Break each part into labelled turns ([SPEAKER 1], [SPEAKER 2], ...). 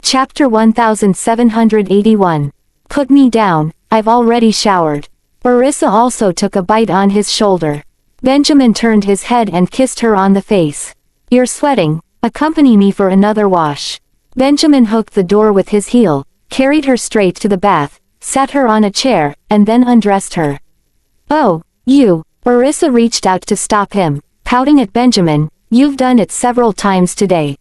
[SPEAKER 1] Chapter 1781. Put me down, I've already showered. Orissa also took a bite on his shoulder. Benjamin turned his head and kissed her on the face. You're sweating, accompany me for another wash. Benjamin hooked the door with his heel, carried her straight to the bath, sat her on a chair, and then undressed her. Oh, you. Orissa reached out to stop him, pouting at Benjamin, you've done it several times today.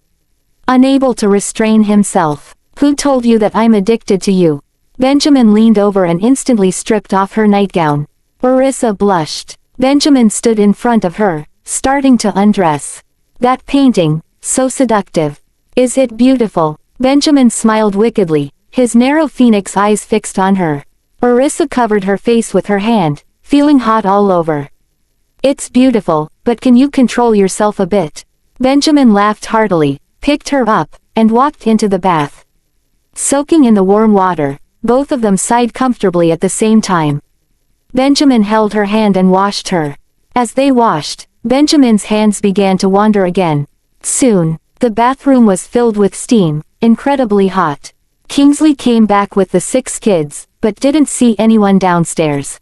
[SPEAKER 1] Unable to restrain himself. Who told you that I'm addicted to you? Benjamin leaned over and instantly stripped off her nightgown. Orissa blushed. Benjamin stood in front of her, starting to undress. That painting, so seductive. Is it beautiful? Benjamin smiled wickedly, his narrow phoenix eyes fixed on her. Orissa covered her face with her hand, feeling hot all over. It's beautiful, but can you control yourself a bit? Benjamin laughed heartily, picked her up, and walked into the bath. Soaking in the warm water, both of them sighed comfortably at the same time. Benjamin held her hand and washed her. As they washed, Benjamin's hands began to wander again. Soon, the bathroom was filled with steam, incredibly hot. Kingsley came back with the 6 kids, but didn't see anyone downstairs.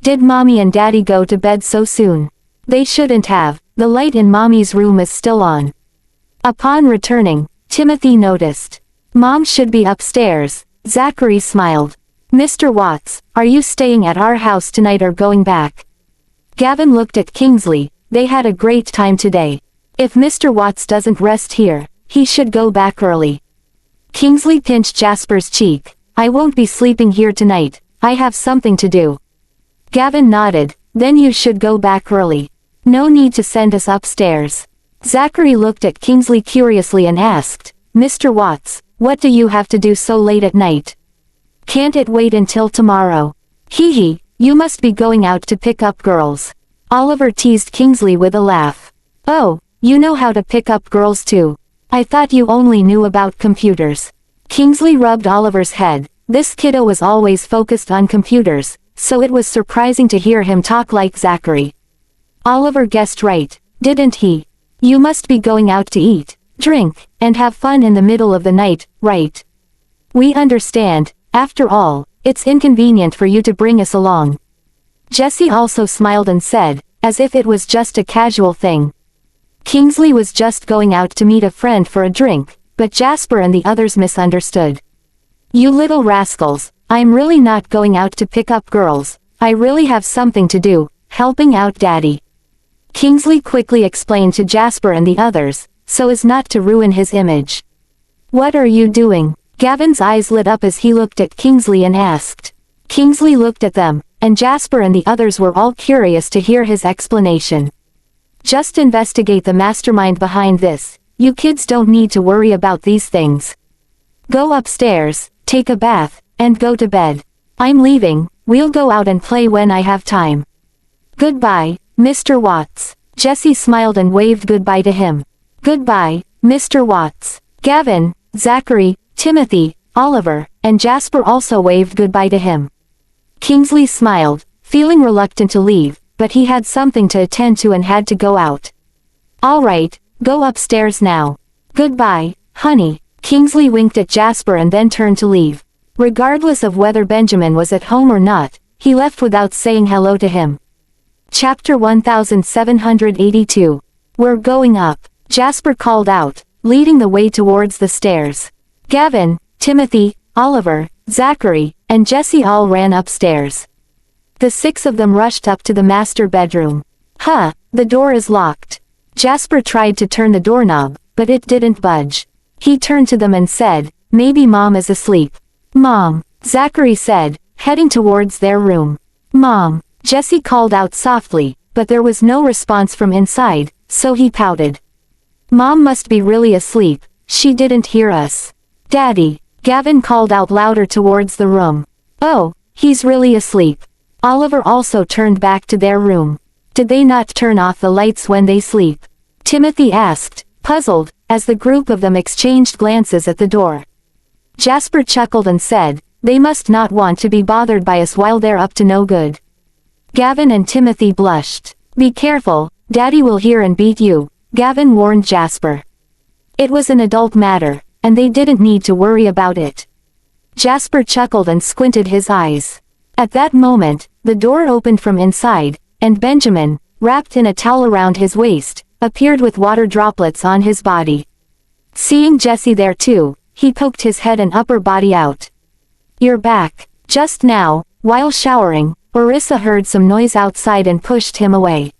[SPEAKER 1] Did Mommy and Daddy go to bed so soon? They shouldn't have, the light in Mommy's room is still on. Upon returning, Timothy noticed. Mom should be upstairs. Zachary smiled. Mr. Watts, are you staying at our house tonight or going back? Gavin looked at Kingsley, they had a great time today. If Mr. Watts doesn't rest here, he should go back early. Kingsley pinched Jasper's cheek. I won't be sleeping here tonight, I have something to do. Gavin nodded, then you should go back early. No need to send us upstairs. Zachary looked at Kingsley curiously and asked, Mr. Watts, what do you have to do so late at night? Can't it wait until tomorrow? Hee hee, you must be going out to pick up girls. Oliver teased Kingsley with a laugh. Oh, you know how to pick up girls too. I thought you only knew about computers. Kingsley rubbed Oliver's head. This kiddo was always focused on computers, so it was surprising to hear him talk like Zachary. Oliver guessed right, didn't he? You must be going out to eat, drink, and have fun in the middle of the night, right? We understand, after all, it's inconvenient for you to bring us along. Jesse also smiled and said, as if it was just a casual thing. Kingsley was just going out to meet a friend for a drink, but Jasper and the others misunderstood. You little rascals, I'm really not going out to pick up girls, I really have something to do, helping out Daddy. Kingsley quickly explained to Jasper and the others, so as not to ruin his image. What are you doing? Gavin's eyes lit up as he looked at Kingsley and asked. Kingsley looked at them, and Jasper and the others were all curious to hear his explanation. Just investigate the mastermind behind this, you kids don't need to worry about these things. Go upstairs, take a bath, and go to bed. I'm leaving, we'll go out and play when I have time. Goodbye, Mr. Watts. Jesse smiled and waved goodbye to him. Goodbye, Mr. Watts. Gavin, Zachary, Timothy, Oliver, and Jasper also waved goodbye to him. Kingsley smiled, feeling reluctant to leave, but he had something to attend to and had to go out. All right, go upstairs now. Goodbye, honey. Kingsley winked at Jasper and then turned to leave. Regardless of whether Benjamin was at home or not, he left without saying hello to him. Chapter 1782. We're going up, Jasper called out, leading the way towards the stairs. Gavin, Timothy, Oliver, Zachary, and Jesse all ran upstairs. The 6 of them rushed up to the master bedroom. Huh, the door is locked. Jasper tried to turn the doorknob, but it didn't budge. He turned to them and said, maybe Mom is asleep. Mom, Zachary said, heading towards their room. Mom, Jesse called out softly, but there was no response from inside, so he pouted. Mom must be really asleep, she didn't hear us. Daddy, Gavin called out louder towards the room. Oh, he's really asleep. Oliver also turned back to their room. Did they not turn off the lights when they sleep? Timothy asked, puzzled, as the group of them exchanged glances at the door. Jasper chuckled and said, they must not want to be bothered by us while they're up to no good. Gavin and Timothy blushed. Be careful, Daddy will hear and beat you, Gavin warned Jasper. It was an adult matter, and they didn't need to worry about it. Jasper chuckled and squinted his eyes. At that moment, the door opened from inside, and Benjamin, wrapped in a towel around his waist, appeared with water droplets on his body. Seeing Jesse there too, he poked his head and upper body out. "You're back." Just now, while showering, Orissa heard some noise outside and pushed him away.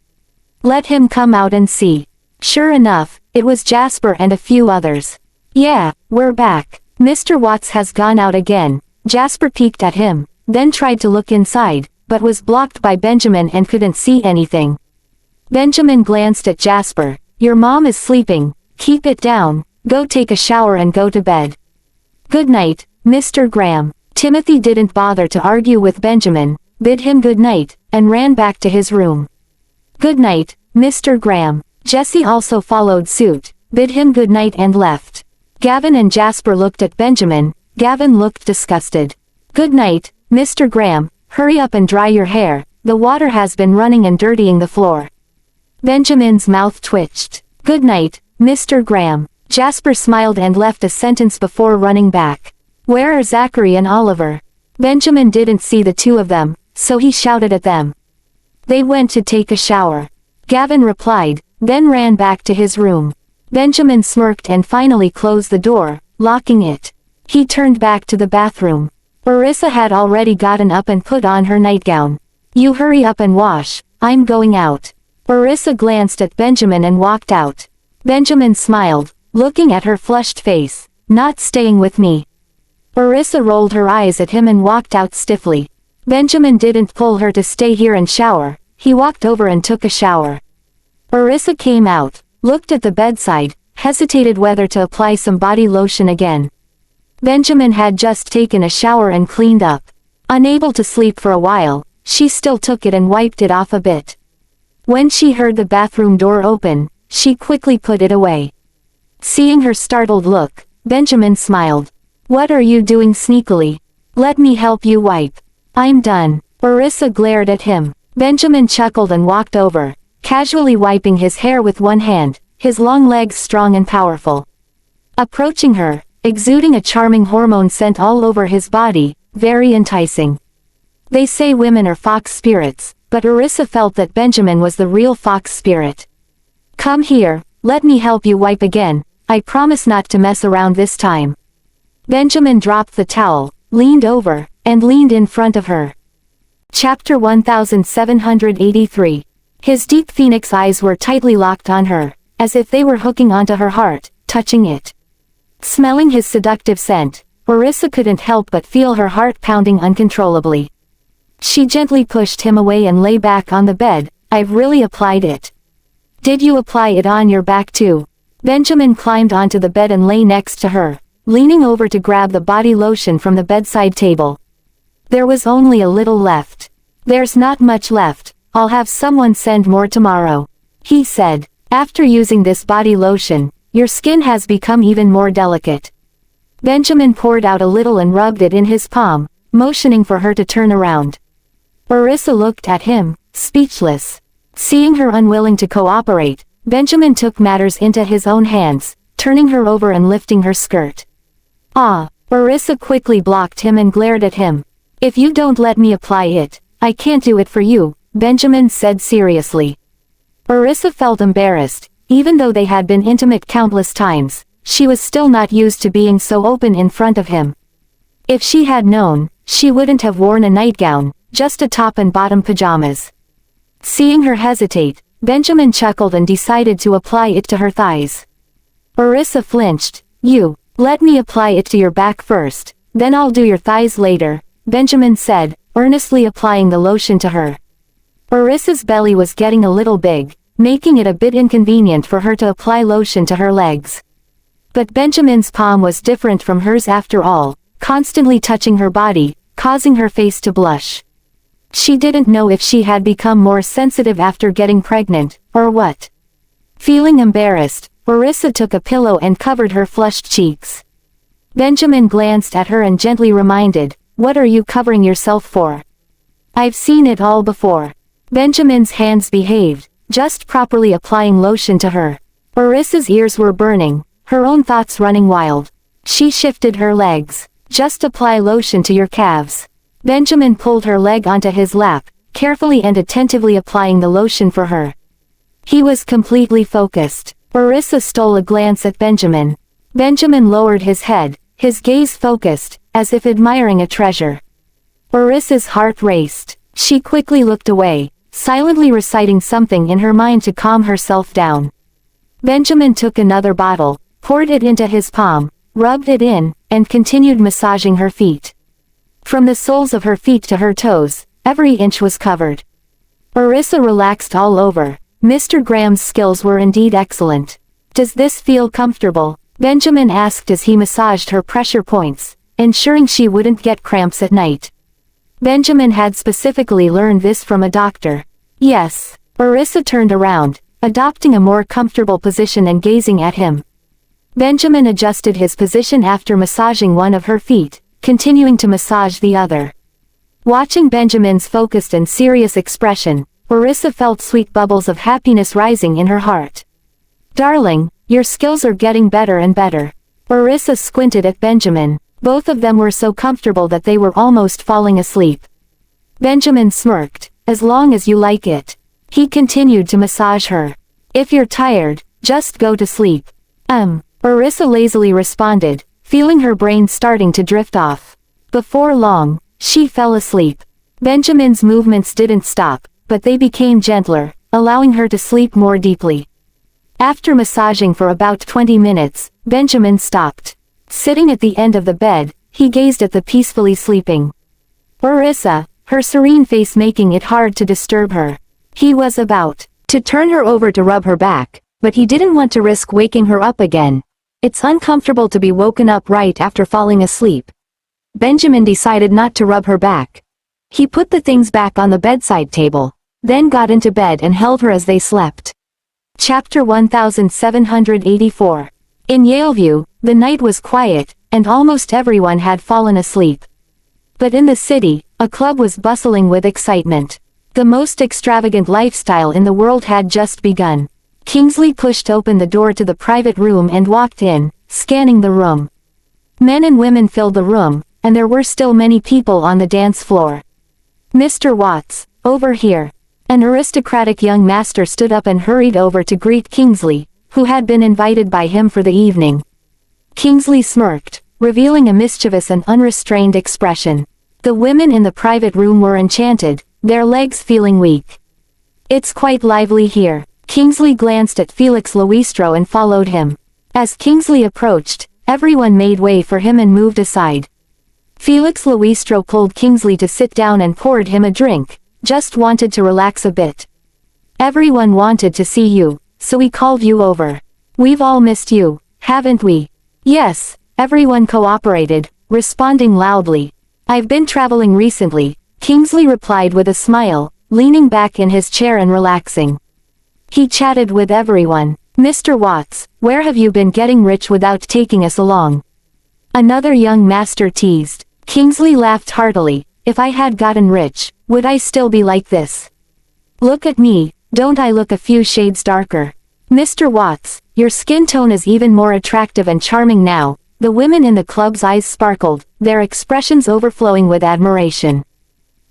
[SPEAKER 1] "Let him come out and see." Sure enough, it was Jasper and a few others. "Yeah, we're back. Mr. Watts has gone out again." Jasper peeked at him, then tried to look inside, but was blocked by Benjamin and couldn't see anything. Benjamin glanced at Jasper. "Your mom is sleeping. Keep it down. Go take a shower and go to bed." "Good night, Mr. Graham." Timothy didn't bother to argue with Benjamin, bid him good night, and ran back to his room. "Good night, Mr. Graham." Jesse also followed suit, bid him good night and left. Gavin and Jasper looked at Benjamin. Gavin looked disgusted. "Good night, Mr. Graham. Hurry up and dry your hair. The water has been running and dirtying the floor." Benjamin's mouth twitched. "Good night, Mr. Graham." Jasper smiled and left a sentence before running back. "Where are Zachary and Oliver?" Benjamin didn't see the two of them, so he shouted at them. "They went to take a shower." Gavin replied, then ran back to his room. Benjamin smirked and finally closed the door, locking it. He turned back to the bathroom. Orissa had already gotten up and put on her nightgown. "You hurry up and wash, I'm going out." Orissa glanced at Benjamin and walked out. Benjamin smiled, looking at her flushed face. "Not staying with me." Orissa rolled her eyes at him and walked out stiffly. Benjamin didn't pull her to stay here and shower. He walked over and took a shower. Orissa came out, looked at the bedside, hesitated whether to apply some body lotion again. Benjamin had just taken a shower and cleaned up. Unable to sleep for a while, she still took it and wiped it off a bit. When she heard the bathroom door open, she quickly put it away. Seeing her startled look, Benjamin smiled. "What are you doing sneakily? Let me help you wipe." "I'm done." Orissa glared at him. Benjamin chuckled and walked over, casually wiping his hair with one hand, his long legs strong and powerful. Approaching her, exuding a charming hormone scent all over his body, very enticing. They say women are fox spirits, but Orissa felt that Benjamin was the real fox spirit. "Come here, let me help you wipe again. I promise not to mess around this time." Benjamin dropped the towel, leaned over, and leaned in front of her. Chapter 1783. His deep phoenix eyes were tightly locked on her, as if they were hooking onto her heart, touching it. Smelling his seductive scent, Orissa couldn't help but feel her heart pounding uncontrollably. She gently pushed him away and lay back on the bed. "I've really applied it." "Did you apply it on your back too?" Benjamin climbed onto the bed and lay next to her, leaning over to grab the body lotion from the bedside table. "There was only a little left." "There's not much left, I'll have someone send more tomorrow," he said. "After using this body lotion, your skin has become even more delicate." Benjamin poured out a little and rubbed it in his palm, motioning for her to turn around. Orissa looked at him, speechless. Seeing her unwilling to cooperate, Benjamin took matters into his own hands, turning her over and lifting her skirt. "Ah!" Orissa quickly blocked him and glared at him. "If you don't let me apply it, I can't do it for you," Benjamin said seriously. Orissa felt embarrassed. Even though they had been intimate countless times, she was still not used to being so open in front of him. If she had known, she wouldn't have worn a nightgown, just a top and bottom pajamas. Seeing her hesitate, Benjamin chuckled and decided to apply it to her thighs. Orissa flinched. "You, let me apply it to your back first, then I'll do your thighs later," Benjamin said, earnestly applying the lotion to her. Orissa's belly was getting a little big, making it a bit inconvenient for her to apply lotion to her legs. But Benjamin's palm was different from hers after all, constantly touching her body, causing her face to blush. She didn't know if she had become more sensitive after getting pregnant, or what. Feeling embarrassed, Orissa took a pillow and covered her flushed cheeks. Benjamin glanced at her and gently reminded, "What are you covering yourself for? I've seen it all before." Benjamin's hands behaved, just properly applying lotion to her. Orissa's ears were burning, her own thoughts running wild. She shifted her legs. Just apply lotion to your calves. Benjamin pulled her leg onto his lap, carefully and attentively applying the lotion for her. He was completely focused. Orissa stole a glance at Benjamin. Benjamin lowered his head, his gaze focused, as if admiring a treasure. Orissa's heart raced. She quickly looked away, silently reciting something in her mind to calm herself down. Benjamin took another bottle, poured it into his palm, rubbed it in, and continued massaging her feet. From the soles of her feet to her toes, every inch was covered. Orissa relaxed all over. Mr. Graham's skills were indeed excellent. Does this feel comfortable? Benjamin asked as he massaged her pressure points, ensuring she wouldn't get cramps at night. Benjamin had specifically learned this from a doctor. Yes. Orissa turned around, adopting a more comfortable position and gazing at him. Benjamin adjusted his position after massaging one of her feet, continuing to massage the other. Watching Benjamin's focused and serious expression, Orissa felt sweet bubbles of happiness rising in her heart. Darling, your skills are getting better and better. Orissa squinted at Benjamin. Both of them were so comfortable that they were almost falling asleep. Benjamin smirked. As long as you like it. He continued to massage her. If you're tired, just go to sleep. Orissa lazily responded, feeling her brain starting to drift off. Before long, she fell asleep. Benjamin's movements didn't stop, but they became gentler, allowing her to sleep more deeply. After massaging for about 20 minutes, Benjamin stopped. Sitting at the end of the bed, he gazed at the peacefully sleeping Orissa, her serene face making it hard to disturb her. He was about to turn her over to rub her back, but he didn't want to risk waking her up again. It's uncomfortable to be woken up right after falling asleep. Benjamin decided not to rub her back. He put the things back on the bedside table, then got into bed and held her as they slept. Chapter 1784. In Yaleview, the night was quiet, and almost everyone had fallen asleep. But in the city, a club was bustling with excitement. The most extravagant lifestyle in the world had just begun. Kingsley pushed open the door to the private room and walked in, scanning the room. Men and women filled the room, and there were still many people on the dance floor. Mr. Watts, over here. An aristocratic young master stood up and hurried over to greet Kingsley, who had been invited by him for the evening. Kingsley smirked, revealing a mischievous and unrestrained expression. The women in the private room were enchanted, their legs feeling weak. It's quite lively here. Kingsley glanced at Felix Luistro and followed him. As Kingsley approached, everyone made way for him and moved aside. Felix Luistro pulled Kingsley to sit down and poured him a drink, just wanted to relax a bit. Everyone wanted to see you, so we called you over. We've all missed you, haven't we? Yes, everyone cooperated, responding loudly. I've been traveling recently, Kingsley replied with a smile, leaning back in his chair and relaxing. He chatted with everyone. Mr. Watts, where have you been getting rich without taking us along? Another young master teased. Kingsley laughed heartily. If I had gotten rich, would I still be like this? Look at me, don't I look a few shades darker? Mr. Watts, your skin tone is even more attractive and charming now. The women in the club's eyes sparkled, their expressions overflowing with admiration.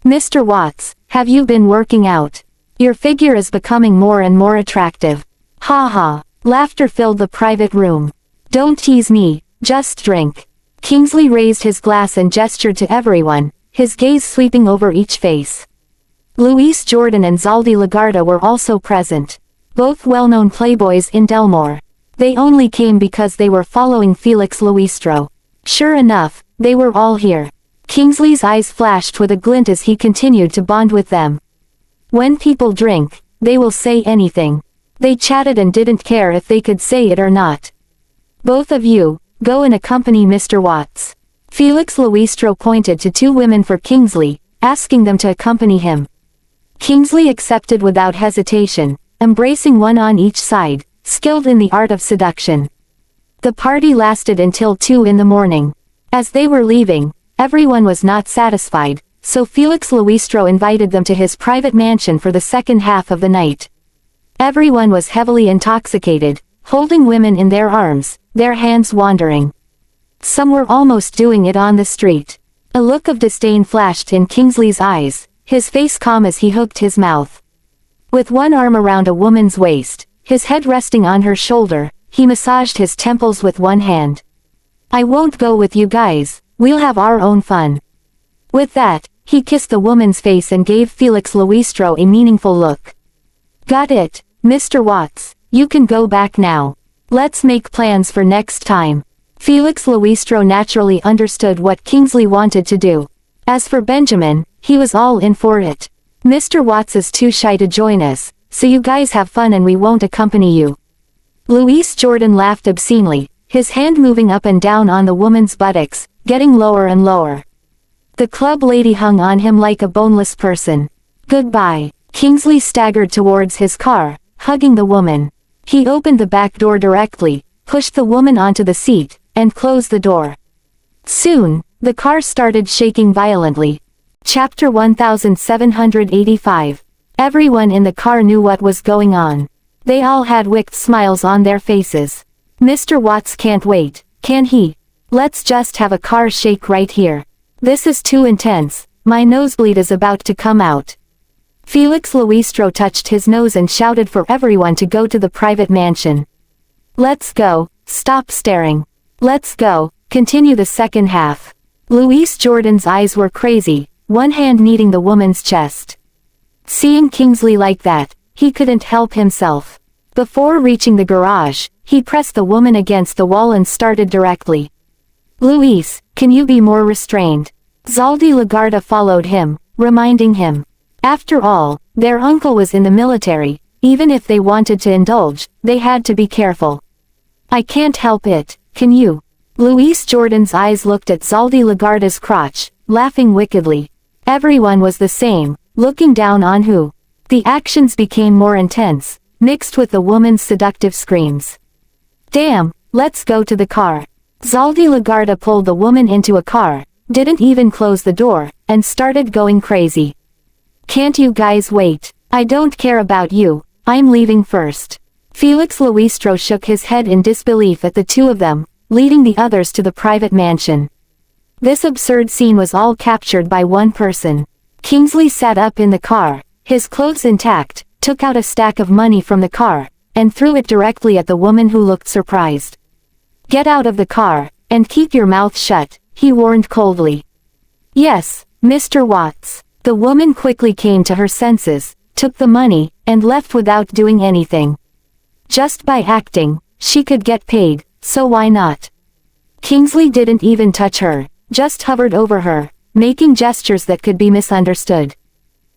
[SPEAKER 1] Mr. Watts, have you been working out? Your figure is becoming more and more attractive. Ha ha. Laughter filled the private room. Don't tease me, just drink. Kingsley raised his glass and gestured to everyone, his gaze sweeping over each face. Luis Jordan and Zaldi Lagarda were also present. Both well-known playboys in Delmore. They only came because they were following Felix Luistro. Sure enough, they were all here. Kingsley's eyes flashed with a glint as he continued to bond with them. When people drink, they will say anything. They chatted and didn't care if they could say it or not. Both of you, go and accompany Mr. Watts. Felix Luistro pointed to two women for Kingsley, asking them to accompany him. Kingsley accepted without hesitation, embracing one on each side, skilled in the art of seduction. The party lasted until 2 in the morning. As they were leaving, everyone was not satisfied, so Felix Luistro invited them to his private mansion for the second half of the night. Everyone was heavily intoxicated, holding women in their arms, their hands wandering. Some were almost doing it on the street. A look of disdain flashed in Kingsley's eyes, his face calm as he hooked his mouth. With one arm around a woman's waist, his head resting on her shoulder, he massaged his temples with one hand. I won't go with you guys, we'll have our own fun. With that, he kissed the woman's face and gave Felix Luistro a meaningful look. Got it, Mr. Watts, you can go back now. Let's make plans for next time. Felix Luistro naturally understood what Kingsley wanted to do. As for Benjamin, he was all in for it. Mr. Watts is too shy to join us, so you guys have fun and we won't accompany you. Luis Jordan laughed obscenely, his hand moving up and down on the woman's buttocks, getting lower and lower. The club lady hung on him like a boneless person. Goodbye. Kingsley staggered towards his car, hugging the woman. He opened the back door directly, pushed the woman onto the seat, and closed the door. Soon, the car started shaking violently. Chapter 1785. Everyone in the car knew what was going on. They all had wicked smiles on their faces. Mr. Watts can't wait, can he? Let's just have a car shake right here. This is too intense, my nosebleed is about to come out. Felix Luistro touched his nose and shouted for everyone to go to the private mansion. Let's go, stop staring. Let's go, continue the second half. Luis Jordan's eyes were crazy, one hand kneading the woman's chest. Seeing Kingsley like that, he couldn't help himself. Before reaching the garage, he pressed the woman against the wall and started directly. Luis, can you be more restrained? Zaldi Lagarda followed him, reminding him. After all, their uncle was in the military, even if they wanted to indulge, they had to be careful. I can't help it, can you? Luis Jordan's eyes looked at Zaldi Lagarda's crotch, laughing wickedly. Everyone was the same, looking down on who. The actions became more intense, mixed with the woman's seductive screams. Damn, let's go to the car. Zaldi Lagarda pulled the woman into a car, didn't even close the door, and started going crazy. Can't you guys wait? I don't care about you, I'm leaving first. Felix Luistro shook his head in disbelief at the two of them, leading the others to the private mansion. This absurd scene was all captured by one person. Kingsley sat up in the car, his clothes intact, took out a stack of money from the car, and threw it directly at the woman who looked surprised. Get out of the car, and keep your mouth shut, he warned coldly. Yes, Mr. Watts. The woman quickly came to her senses, took the money, and left without doing anything. Just by acting, she could get paid, so why not? Kingsley didn't even touch her, just hovered over her, making gestures that could be misunderstood.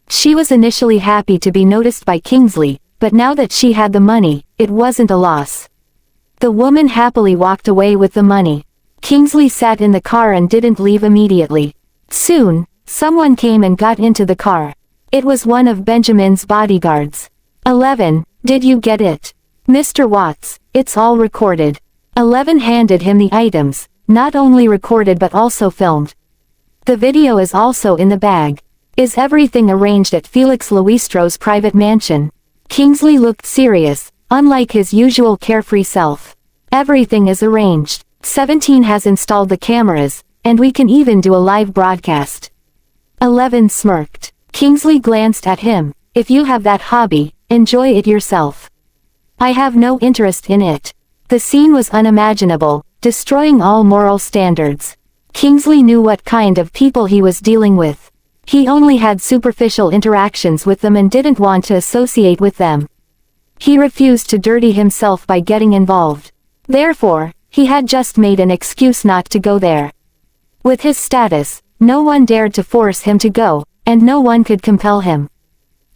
[SPEAKER 1] She was initially happy to be noticed by Kingsley, but now that she had the money, it wasn't a loss. The woman happily walked away with the money. Kingsley sat in the car and didn't leave immediately. Soon, someone came and got into the car. It was one of Benjamin's bodyguards. 11, did you get it? Mr. Watts, it's all recorded. 11 handed him the items, not only recorded but also filmed. The video is also in the bag. Is everything arranged at Felix Luistro's private mansion? Kingsley looked serious, unlike his usual carefree self. Everything is arranged. 17 has installed the cameras, and we can even do a live broadcast. 11 smirked. Kingsley glanced at him. If you have that hobby, enjoy it yourself. I have no interest in it. The scene was unimaginable, destroying all moral standards. Kingsley knew what kind of people he was dealing with. He only had superficial interactions with them and didn't want to associate with them. He refused to dirty himself by getting involved. Therefore, he had just made an excuse not to go there. With his status, no one dared to force him to go, and no one could compel him.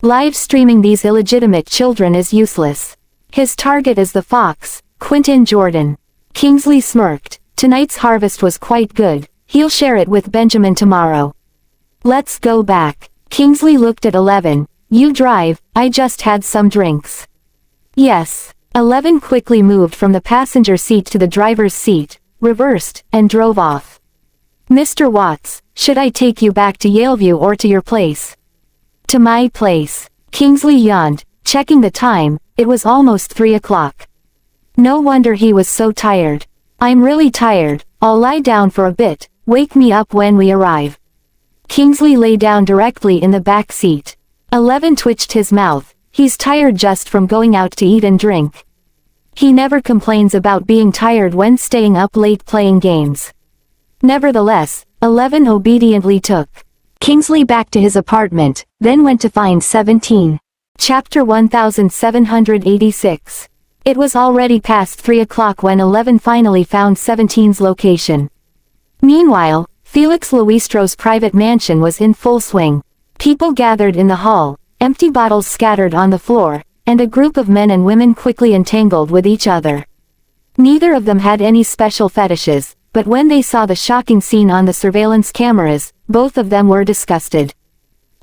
[SPEAKER 1] Live streaming these illegitimate children is useless. His target is the fox, Quentin Jordan. Kingsley smirked. Tonight's harvest was quite good, he'll share it with Benjamin tomorrow. Let's go back. Kingsley looked at 11. You drive, I just had some drinks. Yes. 11 quickly moved from the passenger seat to the driver's seat, reversed, and drove off. Mr. Watts, should I take you back to Yaleview or to your place? To my place. Kingsley yawned, checking the time, it was almost 3 o'clock. No wonder he was so tired. I'm really tired, I'll lie down for a bit, wake me up when we arrive. Kingsley lay down directly in the back seat. 11 twitched his mouth. He's tired just from going out to eat and drink. He never complains about being tired when staying up late playing games. Nevertheless, 11 obediently took Kingsley back to his apartment, then went to find 17. Chapter 1786. It was already past 3 o'clock when 11 finally found 17's location. Meanwhile, Felix Luistro's private mansion was in full swing. People gathered in the hall, empty bottles scattered on the floor, and a group of men and women quickly entangled with each other. Neither of them had any special fetishes, but when they saw the shocking scene on the surveillance cameras, both of them were disgusted.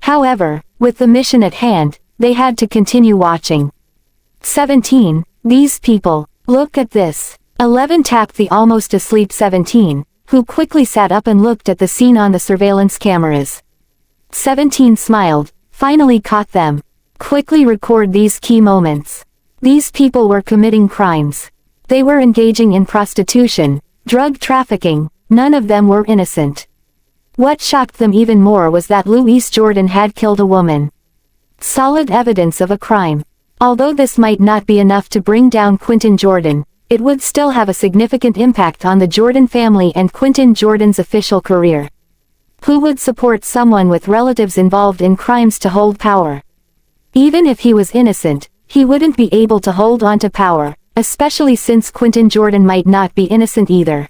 [SPEAKER 1] However, with the mission at hand, they had to continue watching. 17. These people. Look at this. 11 tapped the almost asleep 17, who quickly sat up and looked at the scene on the surveillance cameras. 17 smiled, finally caught them. Quickly record these key moments. These people were committing crimes. They were engaging in prostitution, drug trafficking, none of them were innocent. What shocked them even more was that Luis Jordan had killed a woman. Solid evidence of a crime. Although this might not be enough to bring down Quentin Jordan, it would still have a significant impact on the Jordan family and Quentin Jordan's official career. Who would support someone with relatives involved in crimes to hold power? Even if he was innocent, he wouldn't be able to hold on to power, especially since Quentin Jordan might not be innocent either.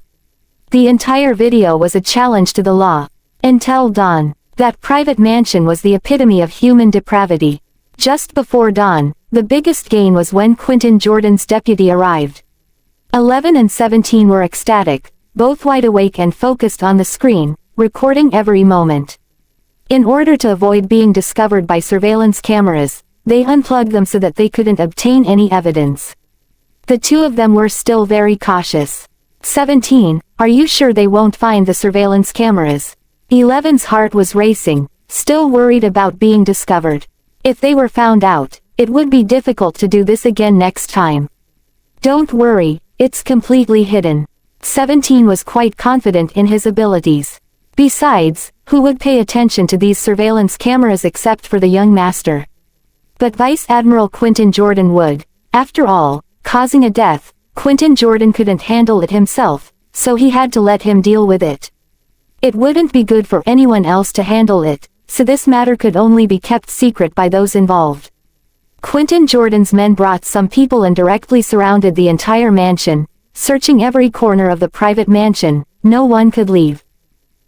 [SPEAKER 1] The entire video was a challenge to the law. Until dawn, that private mansion was the epitome of human depravity. Just before dawn, the biggest gain was when Quentin Jordan's deputy arrived. 11 and 17 were ecstatic, both wide awake and focused on the screen, recording every moment. In order to avoid being discovered by surveillance cameras, they unplugged them so that they couldn't obtain any evidence. The two of them were still very cautious. 17, are you sure they won't find the surveillance cameras? 11's heart was racing, still worried about being discovered. If they were found out, it would be difficult to do this again next time. Don't worry, it's completely hidden. 17 was quite confident in his abilities. Besides, who would pay attention to these surveillance cameras except for the young master? But Vice Admiral Quentin Jordan would. After all, causing a death, Quentin Jordan couldn't handle it himself, so he had to let him deal with it. It wouldn't be good for anyone else to handle it, so this matter could only be kept secret by those involved. Quentin Jordan's men brought some people and directly surrounded the entire mansion, searching every corner of the private mansion. No one could leave.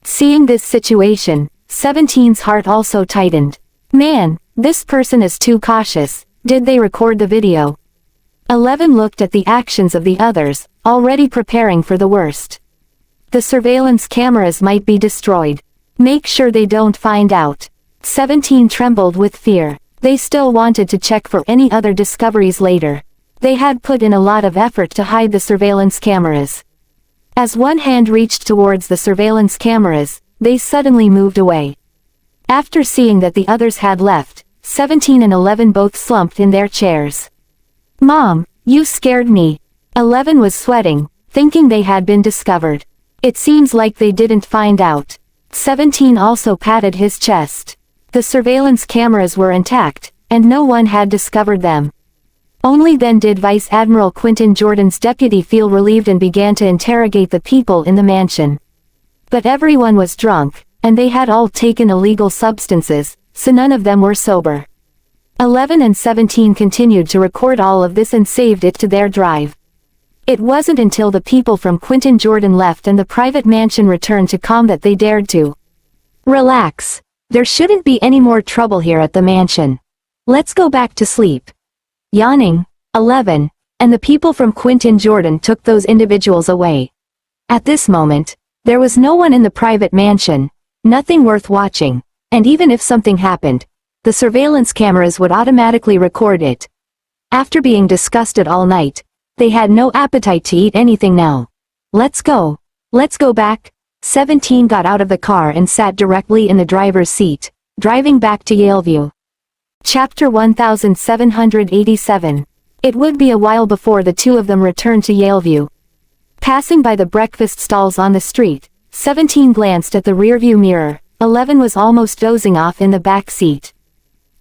[SPEAKER 1] Seeing this situation, 17's heart also tightened. Man, this person is too cautious. Did they record the video? 11 looked at the actions of the others, already preparing for the worst. The surveillance cameras might be destroyed. Make sure they don't find out. 17 trembled with fear. They still wanted to check for any other discoveries later. They had put in a lot of effort to hide the surveillance cameras. As one hand reached towards the surveillance cameras, they suddenly moved away. After seeing that the others had left, 17 and 11 both slumped in their chairs. Mom, you scared me. 11 was sweating, thinking they had been discovered. It seems like they didn't find out. 17 also patted his chest. The surveillance cameras were intact, and no one had discovered them. Only then did Vice Admiral Quentin Jordan's deputy feel relieved and began to interrogate the people in the mansion. But everyone was drunk, and they had all taken illegal substances, so none of them were sober. 11 and 17 continued to record all of this and saved it to their drive. It wasn't until the people from Quentin Jordan left and the private mansion returned to calm that they dared to relax. There shouldn't be any more trouble here at the mansion. Let's go back to sleep. Yawning, 11, and the people from Quentin Jordan took those individuals away. At this moment, there was no one in the private mansion, nothing worth watching, and even if something happened, the surveillance cameras would automatically record it. After being disgusted all night, they had no appetite to eat anything now. Let's go back. 17 got out of the car and sat directly in the driver's seat, driving back to Yaleview. Chapter 1787. It would be a while before the two of them returned to Yaleview. Passing by the breakfast stalls on the street, 17 glanced at the rearview mirror. 11 was almost dozing off in the back seat.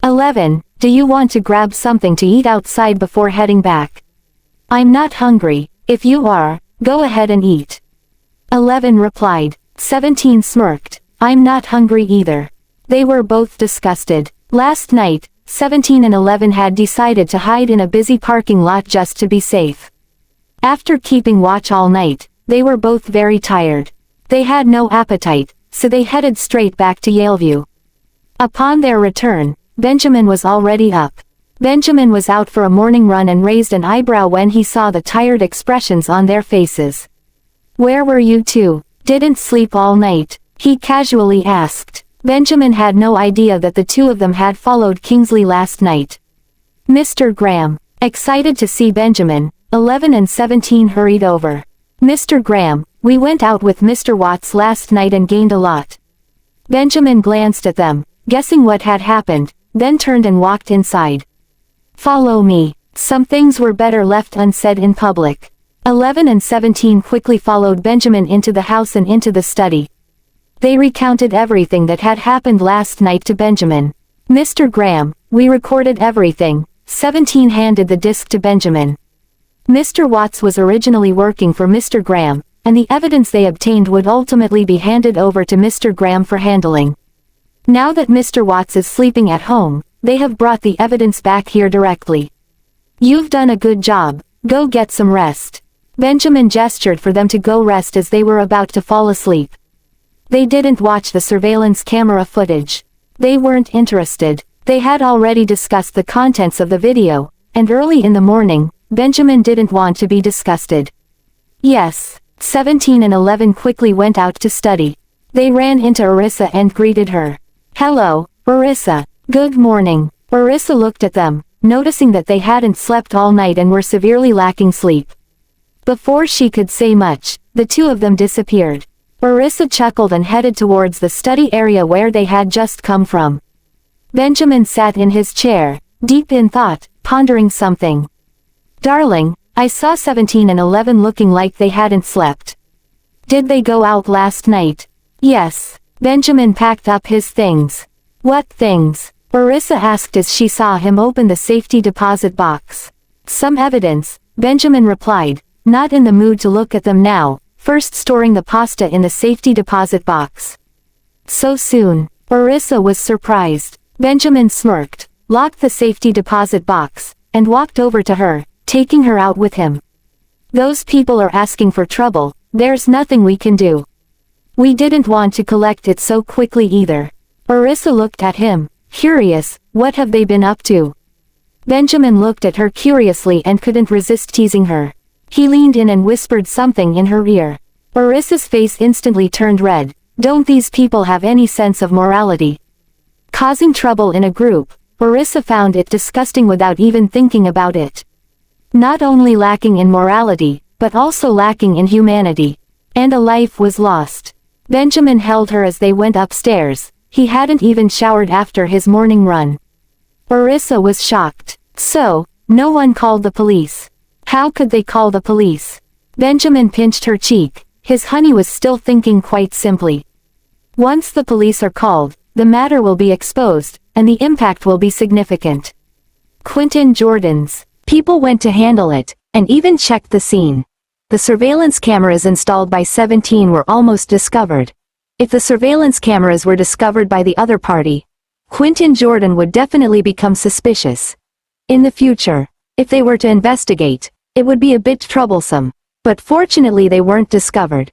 [SPEAKER 1] 11, do you want to grab something to eat outside before heading back? I'm not hungry. If you are, go ahead and eat. 11 replied. 17 smirked. I'm not hungry either. They were both disgusted. Last night, 17 and 11 had decided to hide in a busy parking lot just to be safe. After keeping watch all night, they were both very tired. They had no appetite, so they headed straight back to Yaleview. Upon their return, Benjamin was already up. Benjamin was out for a morning run and raised an eyebrow when he saw the tired expressions on their faces. Where were you two? Didn't sleep all night? He casually asked. Benjamin had no idea that the two of them had followed Kingsley last night. Mr. Graham. Excited to see Benjamin, 11 and 17 hurried over. Mr. Graham, we went out with Mr. Watts last night and gained a lot. Benjamin glanced at them, guessing what had happened, then turned and walked inside. Follow me. Some things were better left unsaid in public. 11 and 17 quickly followed Benjamin into the house and into the study. They recounted everything that had happened last night to Benjamin. Mr. Graham, we recorded everything. 17 handed the disc to Benjamin. Mr. Watts was originally working for Mr. Graham, and the evidence they obtained would ultimately be handed over to Mr. Graham for handling. Now that Mr. Watts is sleeping at home, they have brought the evidence back here directly. You've done a good job. Go get some rest. Benjamin gestured for them to go rest as they were about to fall asleep. They didn't watch the surveillance camera footage. They weren't interested. They had already discussed the contents of the video, and early in the morning, Benjamin didn't want to be disgusted. Yes. 17 and 11 quickly went out to study. They ran into Orissa and greeted her. Hello, Orissa. Good morning. Orissa looked at them, noticing that they hadn't slept all night and were severely lacking sleep. Before she could say much, the two of them disappeared. Orissa chuckled and headed towards the study area where they had just come from. Benjamin sat in his chair, deep in thought, pondering something. Darling, I saw 17 and 11 looking like they hadn't slept. Did they go out last night? Yes. Benjamin packed up his things. What things? Orissa asked as she saw him open the safety deposit box. Some evidence, Benjamin replied, not in the mood to look at them now, first storing the pasta in the safety deposit box. So soon? Orissa was surprised. Benjamin smirked, locked the safety deposit box, and walked over to her, taking her out with him. Those people are asking for trouble. There's nothing we can do. We didn't want to collect it so quickly either. Orissa looked at him, curious, what have they been up to? Benjamin looked at her curiously and couldn't resist teasing her. He leaned in and whispered something in her ear. Orissa's face instantly turned red. Don't these people have any sense of morality? Causing trouble in a group, Orissa found it disgusting without even thinking about it. Not only lacking in morality, but also lacking in humanity. And a life was lost. Benjamin held her as they went upstairs. He hadn't even showered after his morning run. Orissa was shocked. So, no one called the police. How could they call the police? Benjamin pinched her cheek. His honey was still thinking quite simply. Once the police are called, the matter will be exposed, and the impact will be significant. Quentin Jordan's people went to handle it, and even checked the scene. The surveillance cameras installed by 17 were almost discovered. If the surveillance cameras were discovered by the other party, Quentin Jordan would definitely become suspicious. In the future, if they were to investigate, it would be a bit troublesome. But fortunately they weren't discovered.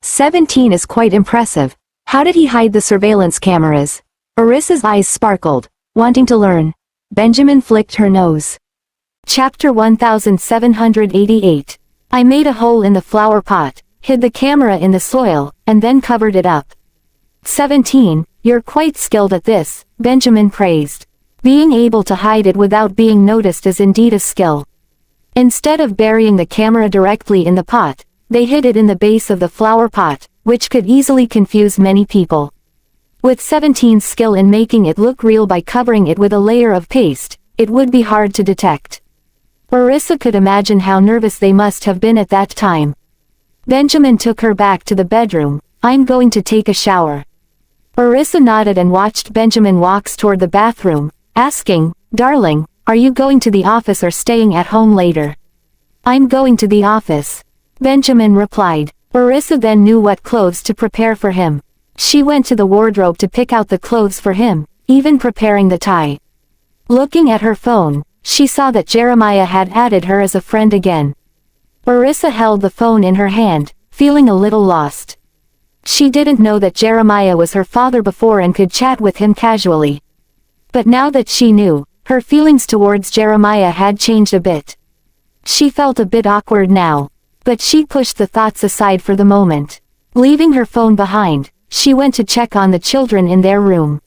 [SPEAKER 1] 17 is quite impressive. How did he hide the surveillance cameras? Orissa's eyes sparkled, wanting to learn. Benjamin flicked her nose. Chapter 1788. I made a hole in the flower pot, hid the camera in the soil, and then covered it up. 17, you're quite skilled at this, Benjamin praised. Being able to hide it without being noticed is indeed a skill. Instead of burying the camera directly in the pot, they hid it in the base of the flower pot, which could easily confuse many people. With 17's skill in making it look real by covering it with a layer of paste, it would be hard to detect. Orissa could imagine how nervous they must have been at that time. Benjamin took her back to the bedroom. I'm going to take a shower. Orissa nodded and watched Benjamin walks toward the bathroom, asking, Darling, are you going to the office or staying at home later? I'm going to the office. Benjamin replied. Orissa then knew what clothes to prepare for him. She went to the wardrobe to pick out the clothes for him, even preparing the tie. Looking at her phone, she saw that Jeremiah had added her as a friend again. Orissa held the phone in her hand, feeling a little lost. She didn't know that Jeremiah was her father before and could chat with him casually. But now that she knew, her feelings towards Jeremiah had changed a bit. She felt a bit awkward now, but she pushed the thoughts aside for the moment. Leaving her phone behind, she went to check on the children in their room.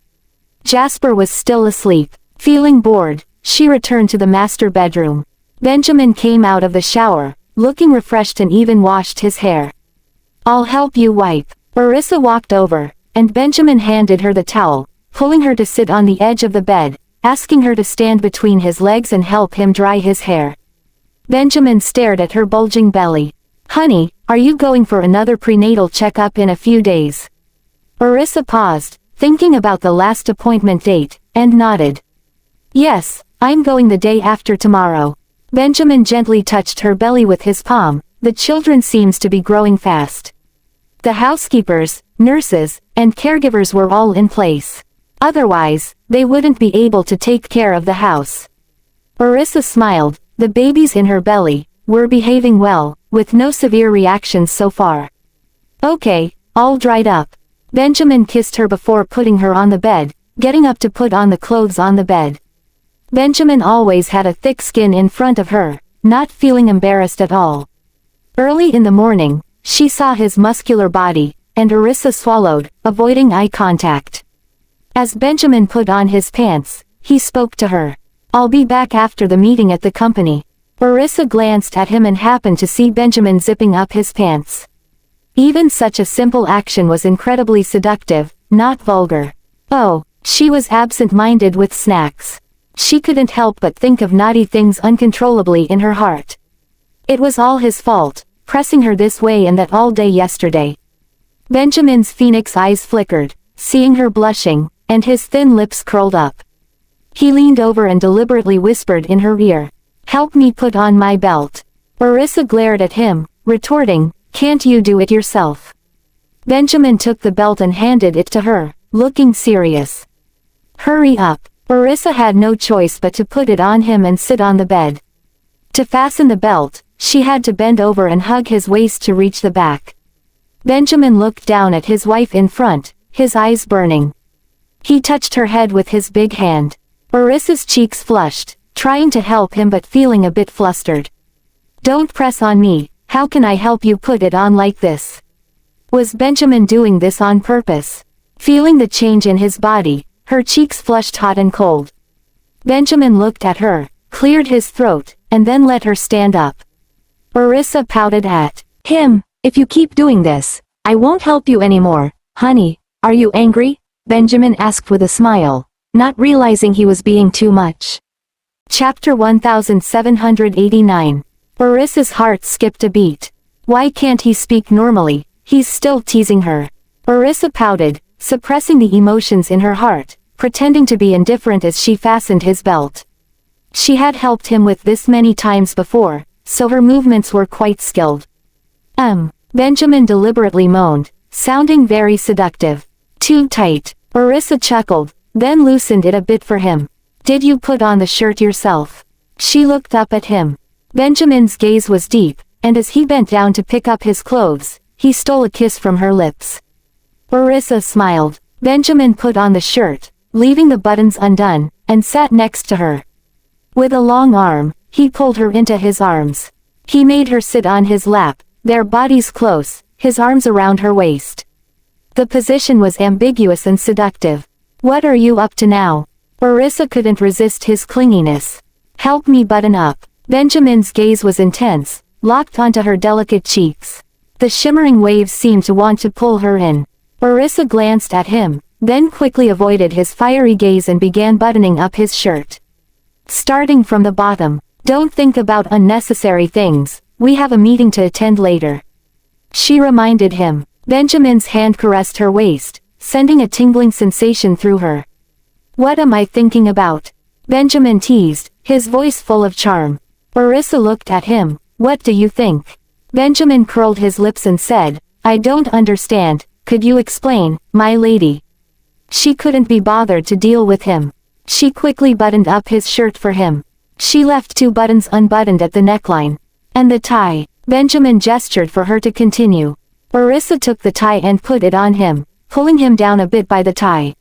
[SPEAKER 1] Jasper was still asleep. Feeling bored, she returned to the master bedroom. Benjamin came out of the shower, looking refreshed and even washed his hair. I'll help you wipe. Orissa walked over, and Benjamin handed her the towel, pulling her to sit on the edge of the bed, asking her to stand between his legs and help him dry his hair. Benjamin stared at her bulging belly. Honey, are you going for another prenatal checkup in a few days? Orissa paused, thinking about the last appointment date, and nodded. Yes, I'm going the day after tomorrow. Benjamin gently touched her belly with his palm. The children seems to be growing fast. The housekeepers, nurses, and caregivers were all in place. Otherwise, they wouldn't be able to take care of the house. Orissa smiled. The babies in her belly were behaving well, with no severe reactions so far. Okay, all dried up. Benjamin kissed her before putting her on the bed, getting up to put on the clothes on the bed. Benjamin always had a thick skin in front of her, not feeling embarrassed at all. Early in the morning, she saw his muscular body, and Orissa swallowed, avoiding eye contact. As Benjamin put on his pants, he spoke to her. I'll be back after the meeting at the company. Orissa glanced at him and happened to see Benjamin zipping up his pants. Even such a simple action was incredibly seductive, not vulgar. Oh, she was absent-minded with snacks. She couldn't help but think of naughty things uncontrollably in her heart. It was all his fault, pressing her this way and that all day yesterday. Benjamin's phoenix eyes flickered, seeing her blushing, and his thin lips curled up. He leaned over and deliberately whispered in her ear, "Help me put on my belt." Orissa glared at him, retorting, "Can't you do it yourself?" Benjamin took the belt and handed it to her, looking serious. "Hurry up." Orissa had no choice but to put it on him and sit on the bed. To fasten the belt, she had to bend over and hug his waist to reach the back. Benjamin looked down at his wife in front, his eyes burning. He touched her head with his big hand. Orissa's cheeks flushed, trying to help him but feeling a bit flustered. "Don't press on me, how can I help you put it on like this?" Was Benjamin doing this on purpose? Feeling the change in his body, her cheeks flushed hot and cold. Benjamin looked at her, cleared his throat, and then let her stand up. Orissa pouted at him. "If you keep doing this, I won't help you anymore, honey. Are you angry?" Benjamin asked with a smile, not realizing he was being too much. Chapter 1789. Orissa's heart skipped a beat. Why can't he speak normally? He's still teasing her. Orissa pouted, suppressing the emotions in her heart, pretending to be indifferent as she fastened his belt. She had helped him with this many times before, so her movements were quite skilled. Benjamin deliberately moaned, sounding very seductive. "Too tight." Orissa chuckled, then loosened it a bit for him. "Did you put on the shirt yourself?" She looked up at him. Benjamin's gaze was deep, and as he bent down to pick up his clothes, he stole a kiss from her lips. Orissa smiled. Benjamin put on the shirt, leaving the buttons undone, and sat next to her. With a long arm, he pulled her into his arms. He made her sit on his lap, their bodies close, his arms around her waist. The position was ambiguous and seductive. "What are you up to now?" Orissa couldn't resist his clinginess. "Help me button up." Benjamin's gaze was intense, locked onto her delicate cheeks. The shimmering waves seemed to want to pull her in. Orissa glanced at him, then quickly avoided his fiery gaze and began buttoning up his shirt. Starting from the bottom, "Don't think about unnecessary things, we have a meeting to attend later." she reminded him. Benjamin's hand caressed her waist, sending a tingling sensation through her. What am I thinking about? Benjamin teased, his voice full of charm. Orissa looked at him. What do you think? Benjamin curled his lips and said, I don't understand, could you explain, my lady? She couldn't be bothered to deal with him. She quickly buttoned up his shirt for him. She left 2 buttons unbuttoned at the neckline. And the tie. Benjamin gestured for her to continue. Orissa took the tie and put it on him, pulling him down a bit by the tie.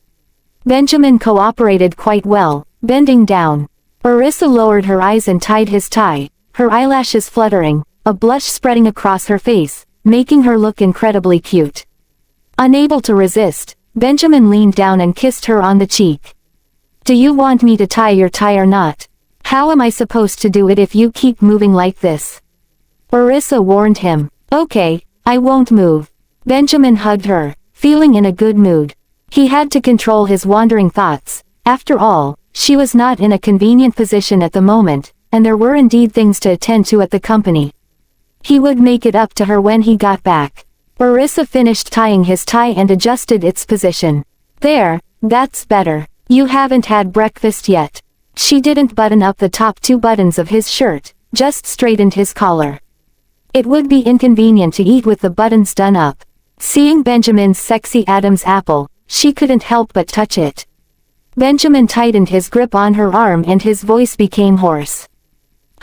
[SPEAKER 1] Benjamin cooperated quite well, bending down. Orissa lowered her eyes and tied his tie, her eyelashes fluttering, a blush spreading across her face, making her look incredibly cute. Unable to resist, Benjamin leaned down and kissed her on the cheek. Do you want me to tie your tie or not? How am I supposed to do it if you keep moving like this? Orissa warned him. Okay, I won't move. Benjamin hugged her, feeling in a good mood. He had to control his wandering thoughts. After all, she was not in a convenient position at the moment, and there were indeed things to attend to at the company. He would make it up to her when he got back. Orissa finished tying his tie and adjusted its position. There, that's better. You haven't had breakfast yet. She didn't button up the top 2 buttons of his shirt, just straightened his collar. It would be inconvenient to eat with the buttons done up. Seeing Benjamin's sexy Adam's apple, she couldn't help but touch it. Benjamin tightened his grip on her arm and his voice became hoarse.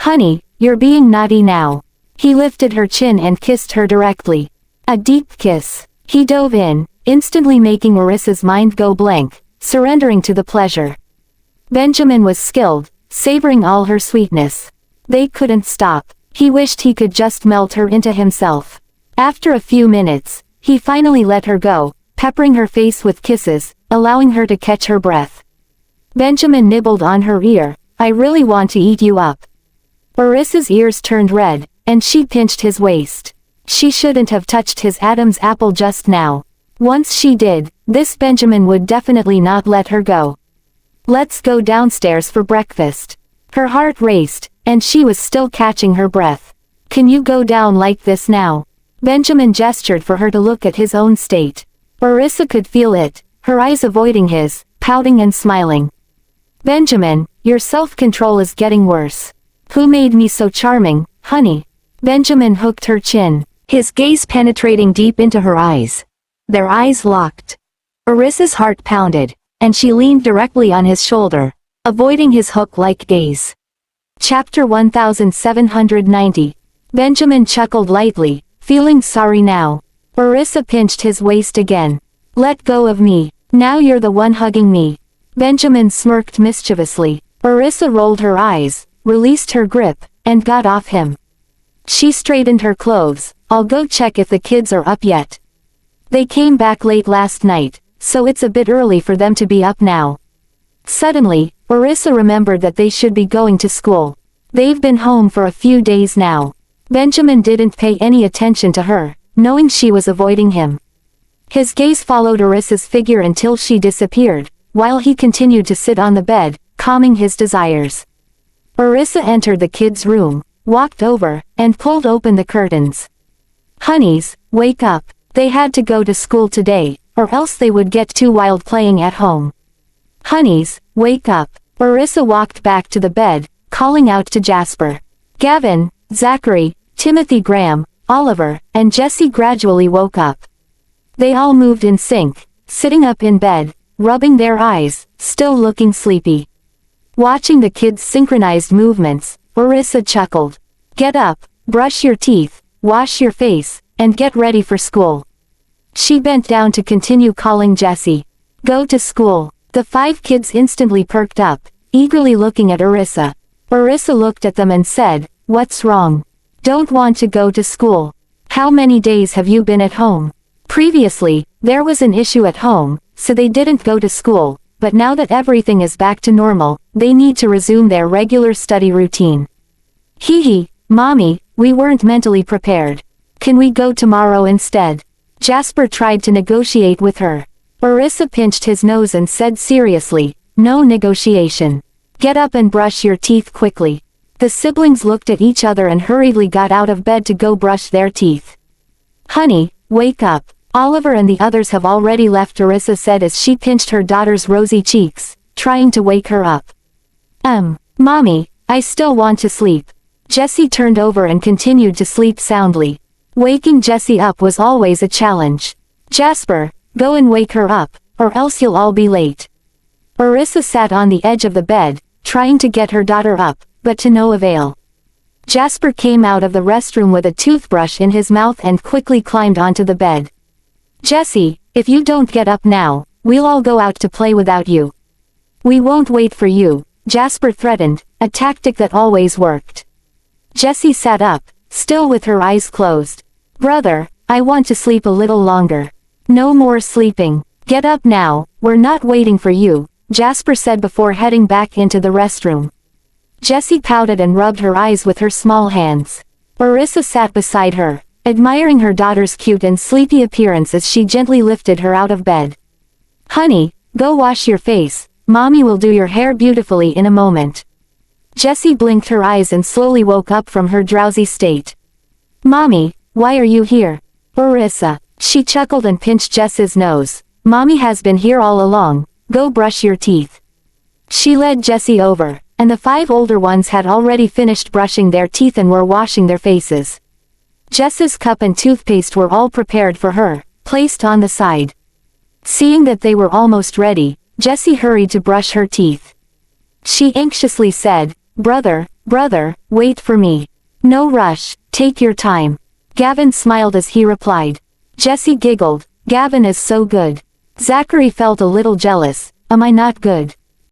[SPEAKER 1] Honey, you're being naughty now. He lifted her chin and kissed her directly. A deep kiss. He dove in, instantly making Orissa's mind go blank, surrendering to the pleasure. Benjamin was skilled, savoring all her sweetness. They couldn't stop. He wished he could just melt her into himself. After a few minutes, he finally let her go, peppering her face with kisses, allowing her to catch her breath. Benjamin nibbled on her ear. I really want to eat you up. Orissa's ears turned red, and she pinched his waist. She shouldn't have touched his Adam's apple just now. Once she did, this Benjamin would definitely not let her go. Let's go downstairs for breakfast. Her heart raced, and she was still catching her breath. Can you go down like this now? Benjamin gestured for her to look at his own state. Orissa could feel it, her eyes avoiding his, pouting and smiling. Benjamin, your self-control is getting worse. Who made me so charming, honey? Benjamin hooked her chin, his gaze penetrating deep into her eyes. Their eyes locked. Orissa's heart pounded, and she leaned directly on his shoulder, avoiding his hook-like gaze. Chapter 1790. Benjamin chuckled lightly, feeling sorry now. Orissa pinched his waist again. Let go of me. Now you're the one hugging me. Benjamin smirked mischievously. Orissa rolled her eyes, released her grip, and got off him. She straightened her clothes. I'll go check if the kids are up yet. They came back late last night, so it's a bit early for them to be up now. Suddenly, Orissa remembered that they should be going to school. They've been home for a few days now. Benjamin didn't pay any attention to her, knowing she was avoiding him. His gaze followed Orissa's figure until she disappeared, while he continued to sit on the bed, calming his desires. Orissa entered the kids' room, walked over, and pulled open the curtains. Honeys, wake up. They had to go to school today, or else they would get too wild playing at home. Honeys, wake up. Orissa walked back to the bed, calling out to Jasper. Gavin, Zachary, Timothy Graham, Oliver, and Jesse gradually woke up. They all moved in sync, sitting up in bed, rubbing their eyes, still looking sleepy. Watching the kids' synchronized movements, Orissa chuckled. Get up, brush your teeth, wash your face, and get ready for school. She bent down to continue calling Jesse. Go to school. The 5 kids instantly perked up, eagerly looking at Orissa. Orissa looked at them and said, What's wrong? Don't want to go to school. How many days have you been at home? Previously, there was an issue at home, so they didn't go to school, but now that everything is back to normal, they need to resume their regular study routine. Hee hee, Mommy, we weren't mentally prepared. Can we go tomorrow instead? Jasper tried to negotiate with her. Orissa pinched his nose and said seriously, No negotiation. Get up and brush your teeth quickly. The siblings looked at each other and hurriedly got out of bed to go brush their teeth. Honey, wake up. Oliver and the others have already left, Orissa said as she pinched her daughter's rosy cheeks, trying to wake her up. Mommy, I still want to sleep. Jessie turned over and continued to sleep soundly. Waking Jessie up was always a challenge. Jasper, go and wake her up, or else you'll all be late. Orissa sat on the edge of the bed, trying to get her daughter up, but to no avail. Jasper came out of the restroom with a toothbrush in his mouth and quickly climbed onto the bed. Jessie, if you don't get up now, we'll all go out to play without you. We won't wait for you, Jasper threatened, a tactic that always worked. Jessie sat up, still with her eyes closed. Brother, I want to sleep a little longer. No more sleeping. Get up now, we're not waiting for you, Jasper said before heading back into the restroom. Jessie pouted and rubbed her eyes with her small hands. Orissa sat beside her, admiring her daughter's cute and sleepy appearance as she gently lifted her out of bed. Honey, go wash your face, Mommy will do your hair beautifully in a moment. Jessie blinked her eyes and slowly woke up from her drowsy state. Mommy, why are you here? Orissa, she chuckled and pinched Jess's nose. Mommy has been here all along, go brush your teeth. She led Jessie over, and the 5 older ones had already finished brushing their teeth and were washing their faces. Jess's cup and toothpaste were all prepared for her, placed on the side. Seeing that they were almost ready, Jessie hurried to brush her teeth. She anxiously said, Brother, wait for me. No rush, take your time. Gavin smiled as he replied. Jessie giggled, Gavin is so good. Zachary felt a little jealous, am I not good?